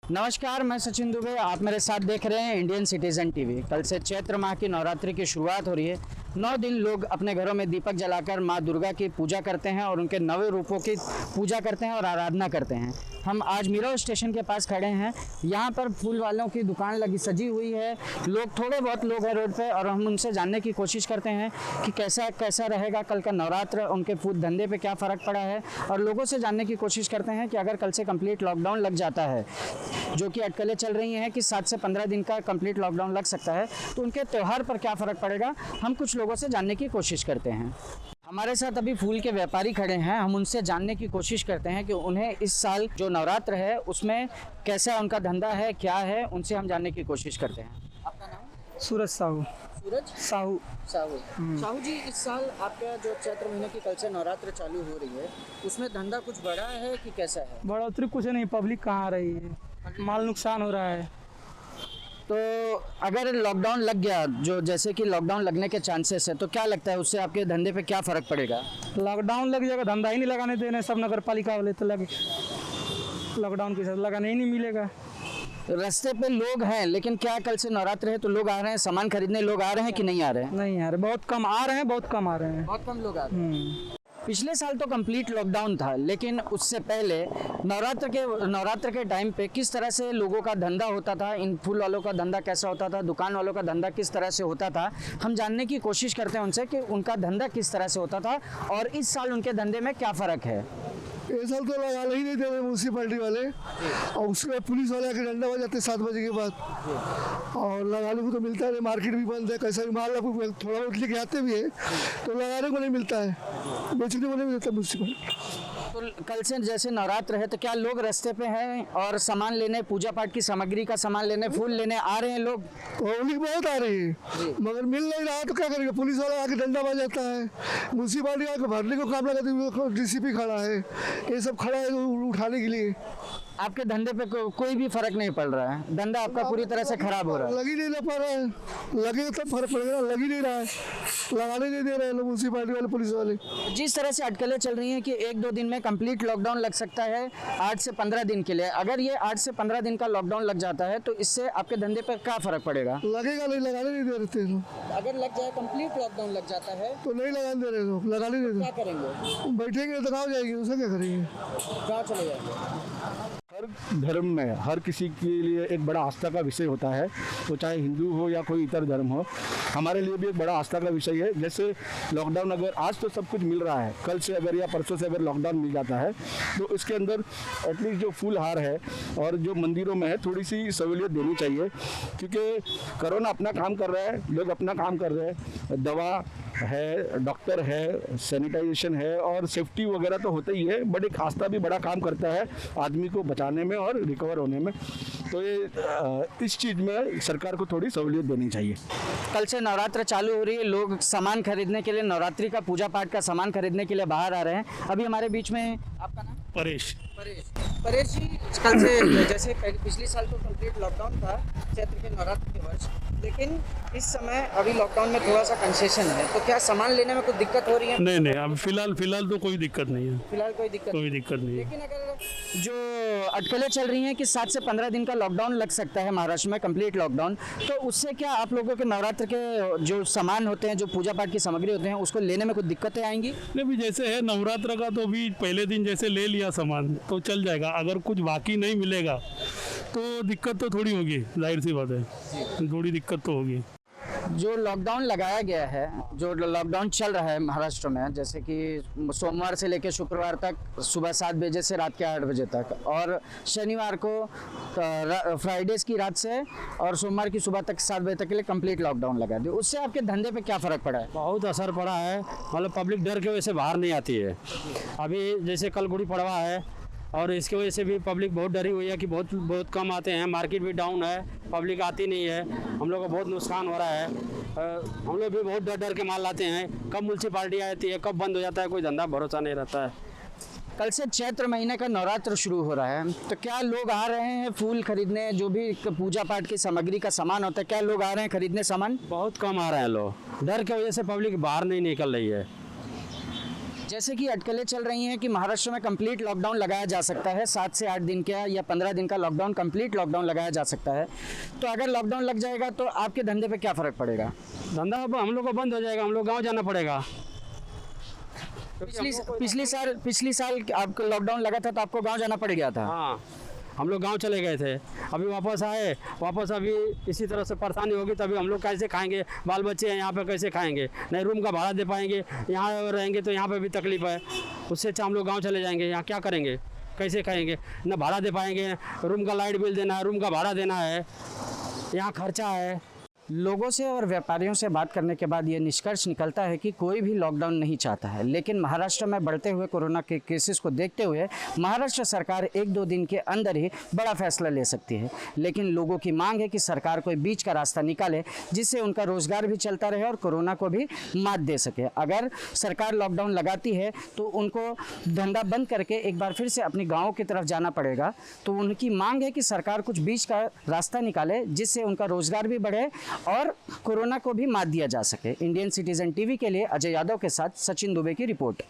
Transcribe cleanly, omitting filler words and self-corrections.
नमस्कार, मैं सचिन दुबे। आप मेरे साथ देख रहे हैं इंडियन सिटीजन टीवी। कल से चैत्र माह की नवरात्रि की शुरुआत हो रही है। 9 दिन लोग अपने घरों में दीपक जलाकर माँ दुर्गा की पूजा करते हैं और उनके नवे रूपों की पूजा करते हैं और आराधना करते हैं। हम आज मीरा स्टेशन के पास खड़े हैं। यहाँ पर फूल वालों की दुकान लगी सजी हुई है। लोग थोड़े बहुत लोग हैं रोड पे और हम उनसे जानने की कोशिश करते हैं कि कैसा रहेगा कल का नवरात्र, उनके फूड धंधे पे क्या फ़र्क पड़ा है। और लोगों से जानने की कोशिश करते हैं कि अगर कल से कंप्लीट लॉकडाउन लग जाता है, जो कि अटकलें चल रही हैं कि 7 से 15 दिन का कंप्लीट लॉकडाउन लग सकता है, तो उनके त्यौहार पर क्या फ़र्क पड़ेगा, हम कुछ लोगों से जानने की कोशिश करते हैं। हमारे साथ अभी फूल के व्यापारी खड़े हैं। हम उनसे जानने की कोशिश करते हैं कि उन्हें इस साल जो नवरात्र है उसमें कैसा उनका धंधा है, क्या है, उनसे हम जानने की कोशिश करते हैं। आपका नाम? सूरज साहू। सूरज साहू। साहू साहू जी, इस साल आपका जो चैत्र महीने की कल से नवरात्र चालू हो रही है, उसमें धंधा कुछ बढ़ा है कि कैसा है? बढ़ोतरी कुछ नहीं, पब्लिक कहाँ आ रही है, माल नुकसान हो रहा है। तो अगर लॉकडाउन लग गया, जो जैसे कि लॉकडाउन लगने के चांसेस है, तो क्या लगता है उससे आपके धंधे पे क्या फ़र्क पड़ेगा? लॉकडाउन लग जाएगा, धंधा ही नहीं लगाने देने सब नगर पालिका वाले, तो लगे लॉकडाउन के साथ लगाने ही नहीं मिलेगा। रास्ते पे लोग हैं, लेकिन क्या कल से नवरात्र है तो लोग आ रहे हैं, सामान खरीदने लोग आ रहे हैं कि नहीं आ रहे हैं? नहीं आ रहे, बहुत कम आ रहे हैं, बहुत कम आ रहे हैं। बहुत कम लोग आ रहे हैं। पिछले साल तो कंप्लीट लॉकडाउन था, लेकिन उससे पहले नवरात्र के टाइम पे किस तरह से लोगों का धंधा होता था, इन फूल वालों का धंधा कैसा होता था, दुकान वालों का धंधा किस तरह से होता था, हम जानने की कोशिश करते हैं उनसे कि उनका धंधा किस तरह से होता था और इस साल उनके धंधे में क्या फ़र्क है। ये साल तो लगा ही नहीं दे रहे म्यूनसिपैलिटी वाले, और उसके पुलिस वाले आके डंडा बजाते 7 बजे के बाद, और लगाने को तो मिलता है, मार्केट भी बंद है, कैसा भी माल आपको थोड़ा बहुत लेके आते भी है तो लगाने को नहीं मिलता है, बेचने को नहीं मिलता म्यूनसिपैलिटी। तो कल से जैसे नवरात्र है तो क्या लोग रास्ते पे हैं और सामान लेने, पूजा पाठ की सामग्री का सामान लेने, फूल लेने आ रहे हैं लोग? पब्लिक बहुत आ रही है मगर मिल नहीं रहा, तो क्या करेंगे, पुलिस वाला आके डंडा बजाता है, म्यूनसिपैलिटी आके भरने को काम लगाती है, डीसीपी खड़ा है, ये सब खड़ा है उठाने के लिए। आपके धंधे पे कोई भी फर्क नहीं पड़ रहा है? धंधा आपका पूरी तरह से खराब हो रहा है? लग ही नहीं पा रहा है, लगे तब फर्क पड़ेगा, लग ही नहीं रहा है, लगाने नहीं दे रहे हैं म्यूनसिपैलिटी वाले, पुलिस वाले। जिस तरह से अटकलें चल रही हैं कि 1-2 दिन में कंप्लीट लॉकडाउन लग सकता है 8 से 15 दिन के लिए, अगर ये 8 से 15 दिन का लॉकडाउन लग जाता है तो इससे आपके धंधे पर क्या फ़र्क पड़ेगा? लगेगा नहीं, लगाने नहीं दे रहे थे लोग। अगर लग जाए, कंप्लीट लॉकडाउन लग जाता है तो नहीं लगाने दे रहे लोग, लगाने नहीं क्या दे, करेंगे? बैठेंगे तो कहाँ जाएगी, उसे क्या करेंगे? कहाँ चले जाएंगे? हर धर्म में हर किसी के लिए एक बड़ा आस्था का विषय होता है, तो चाहे हिंदू हो या कोई इतर धर्म हो, हमारे लिए भी एक बड़ा आस्था का विषय है। जैसे लॉकडाउन, अगर आज तो सब कुछ मिल रहा है, कल से अगर या परसों से अगर लॉकडाउन मिल जाता है तो इसके अंदर एटलीस्ट जो फूल हार है और जो मंदिरों में है थोड़ी सी सहूलियत देनी चाहिए, क्योंकि कोरोना अपना काम कर रहा है, लोग अपना काम कर रहे हैं, दवा है, डॉक्टर है, सैनिटाइजेशन है और सेफ्टी वगैरह तो होता ही है, बट एक आस्था भी बड़ा काम करता है आदमी को बचाने में और रिकवर होने में। तो ये इस चीज़ में सरकार को थोड़ी सहूलियत देनी चाहिए। कल से नवरात्र चालू हो रही है, लोग सामान खरीदने के लिए, नवरात्रि का पूजा पाठ का सामान खरीदने के लिए बाहर आ रहे हैं। अभी हमारे बीच में, आपका नाम? परेश। परेश जी, कल से जैसे पिछले साल तो कंप्लीट लॉकडाउन था चैत्र के नवरात्र के वर्ष, लेकिन इस समय अभी लॉकडाउन में थोड़ा सा कंसेशन है, तो क्या सामान लेने में कुछ दिक्कत हो रही है? नहीं, अब फिलहाल तो कोई दिक्कत नहीं है। फिलहाल कोई दिक्कत नहीं है। लेकिन अगर जो अटकलें चल रही हैं कि 7 से 15 दिन का लॉकडाउन लग सकता है महाराष्ट्र में, कंप्लीट लॉकडाउन, तो उससे क्या आप लोगों के नवरात्र के जो सामान होते हैं, जो पूजा पाठ की सामग्री होते हैं, उसको लेने में कुछ दिक्कतें आएंगी? नहीं, भी जैसे है नवरात्र का, तो भी पहले दिन जैसे ले लिया सामान तो चल जाएगा, अगर कुछ बाकी नहीं मिलेगा तो दिक्कत तो थोड़ी होगी, जाहिर सी बात है, थोड़ी दिक्कत तो होगी। जो लॉकडाउन लगाया गया है, जो लॉकडाउन चल रहा है महाराष्ट्र में, जैसे कि सोमवार से लेकर शुक्रवार तक सुबह 7 बजे से रात के 8 बजे तक, और शनिवार को फ्राइडेज की रात से और सोमवार की सुबह तक 7 बजे तक के लिए कंप्लीट लॉकडाउन लगा दिया, उससे आपके धंधे पे क्या फ़र्क पड़ा है? बहुत असर पड़ा है, मतलब पब्लिक डर के वजह से बाहर नहीं आती है। अभी जैसे कल गुड़ी पड़वा है और इसकी वजह से भी पब्लिक बहुत डरी हुई है कि बहुत कम आते हैं, मार्केट भी डाउन है, पब्लिक आती नहीं है, हम लोग को बहुत नुकसान हो रहा है। हम लोग भी बहुत डर के माल लाते हैं, कब म्यूनसिपालिटी आती है, कब बंद हो जाता है, कोई धंधा भरोसा नहीं रहता है। कल से चैत्र महीने का नवरात्र शुरू हो रहा है, तो क्या लोग आ रहे हैं फूल खरीदने, जो भी पूजा पाठ की सामग्री का सामान होता है, क्या लोग आ रहे हैं खरीदने सामान? बहुत कम आ रहे हैं लोग, डर की वजह से पब्लिक बाहर नहीं निकल रही है। जैसे कि अटकलें चल रही हैं कि महाराष्ट्र में कंप्लीट लॉकडाउन लगाया जा सकता है, 7 से 8 दिन का या 15 दिन का लॉकडाउन, कंप्लीट लॉकडाउन लगाया जा सकता है। तो अगर लॉकडाउन लग जाएगा तो आपके धंधे पे क्या फ़र्क पड़ेगा? धंधा अब हम लोग को बंद हो जाएगा, हम लोग गाँव जाना पड़ेगा। पिछली साल आपको लॉकडाउन लगा था तो आपको गाँव जाना पड़ गया था। हाँ, हम लोग गांव चले गए थे, अभी वापस आए, वापस अभी इसी तरह से परेशानी होगी तभी हम लोग कैसे खाएंगे, बाल बच्चे हैं यहाँ पे कैसे खाएंगे, नहीं रूम का भाड़ा दे पाएंगे, यहाँ रहेंगे तो यहाँ पे भी तकलीफ है। उससे अच्छा हम लोग गांव चले जाएंगे, यहाँ क्या करेंगे, कैसे खाएंगे, ना भाड़ा दे पाएंगे, रूम का लाइट बिल देना है, रूम का भाड़ा देना है, यहाँ खर्चा है। लोगों से और व्यापारियों से बात करने के बाद ये निष्कर्ष निकलता है कि कोई भी लॉकडाउन नहीं चाहता है, लेकिन महाराष्ट्र में बढ़ते हुए कोरोना के केसेस को देखते हुए महाराष्ट्र सरकार 1-2 दिन के अंदर ही बड़ा फैसला ले सकती है। लेकिन लोगों की मांग है कि सरकार कोई बीच का रास्ता निकाले जिससे उनका रोजगार भी चलता रहे और कोरोना को भी मात दे सके। अगर सरकार लॉकडाउन लगाती है तो उनको धंधा बंद करके एक बार फिर से अपनी गाँव की तरफ जाना पड़ेगा। तो उनकी मांग है कि सरकार कुछ बीच का रास्ता निकाले जिससे उनका रोजगार भी बढ़े और कोरोना को भी मात दिया जा सके। इंडियन सिटीजन टीवी के लिए अजय यादव के साथ सचिन दुबे की रिपोर्ट।